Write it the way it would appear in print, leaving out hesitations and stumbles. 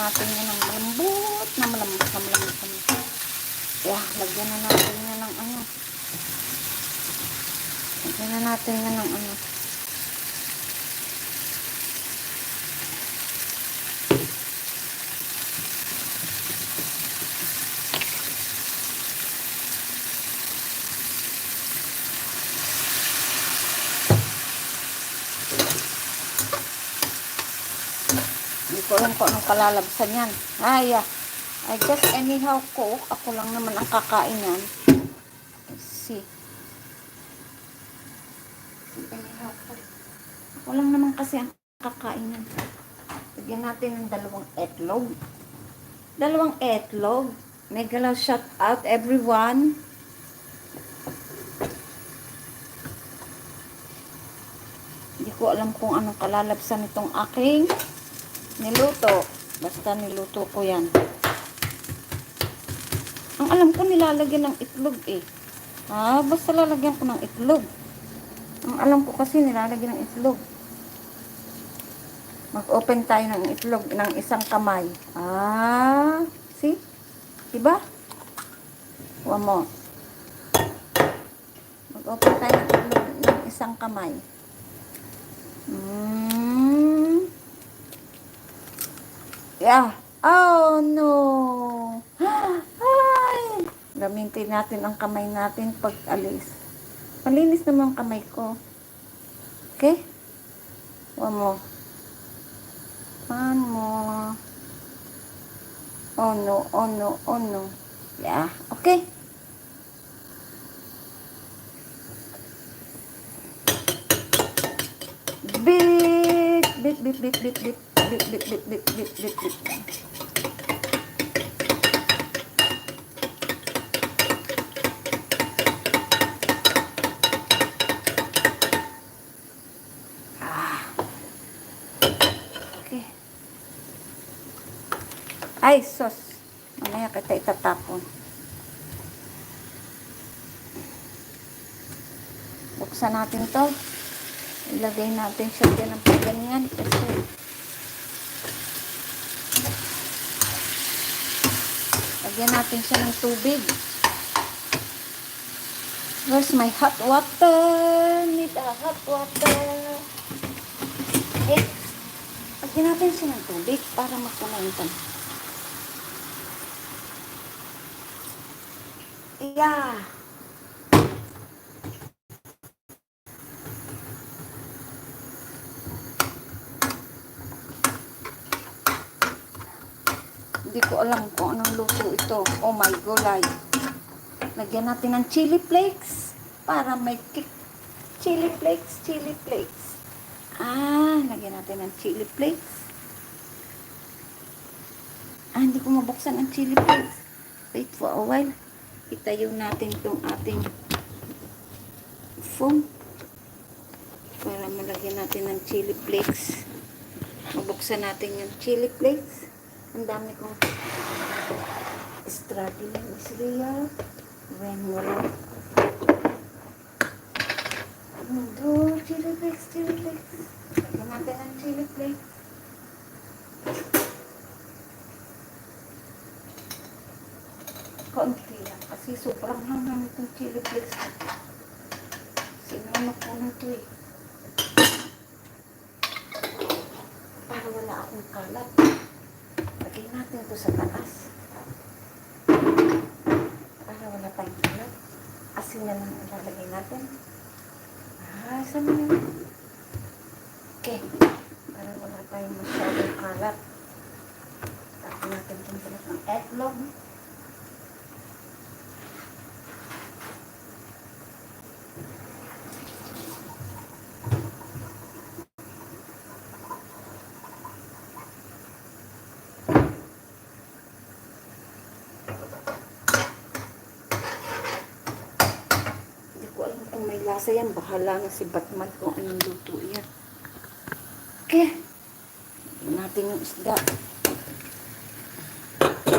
natin yan ng malambot na malambot na malambot. Yeah, lagyan na natin yan ng ano. Lagyan na natin yan ng ano. Hindi ko alam kung anong kalalabsan yan. I just anyhow cook. Ako lang naman ang kakain yan. Let's see. Anyhow cook. Ako lang naman kasi ang kakain yan. Lagyan natin ng 2 etlog. 2 etlog. Mega love shout out everyone. Hindi ko alam kung anong kalalabsan itong aking niluto. Basta niluto ko yan. Ang alam ko nilalagyan ng itlog eh. Basta lalagyan ko ng itlog. Ang alam ko kasi nilalagyan ng itlog. Mag-open tayo ng itlog ng isang kamay. See? Diba? One more. Mag-open tayo ng itlog ng isang kamay. Yeah. Oh no. Ay. Gamitin natin ang kamay natin pag alis. Malinis naman ang kamay ko. Okay? One more. One more. Oh no, oh no, oh no. Yeah. Okay. Bit. Okay. Ay, sos. Mamaya kita itatapon. Buksan natin to. Ilagay natin siya dyan ng pagganyan kasi lagyan natin siya ng tubig. Where's my hot water? Need a hot water. Okay. Lagyan natin siya ng tubig para makunantan. Yeah. Hindi ko alam kung anong luto ito. Oh my gulay. Lagyan natin ng chili flakes para may kick. Chili flakes. Lagyan natin ng chili flakes. Hindi ko mabuksan ang chili flakes. Wait for a while. Itayo natin itong ating foam para malagyan natin ng chili flakes. Mabuksan natin yung chili flakes. Ang dami kong struggling is real when wala. Chili flakes. Lagyan natin ang chili flakes. Kaunti lang kasi sobrang lang itong chili flakes. Sinunok ko na ito eh. Para wala akong kalat. Lagyan natin ito sa taas. Para wala tayong kalat. Asin na lang ilalagay natin. Saan na yun? Okay. Para wala tayong masyadong kalat. Tapos natin itong balat ng etlog. Lasa yan, bahala nga si Batman kung anong luto yan. Okay. Natin yung isda.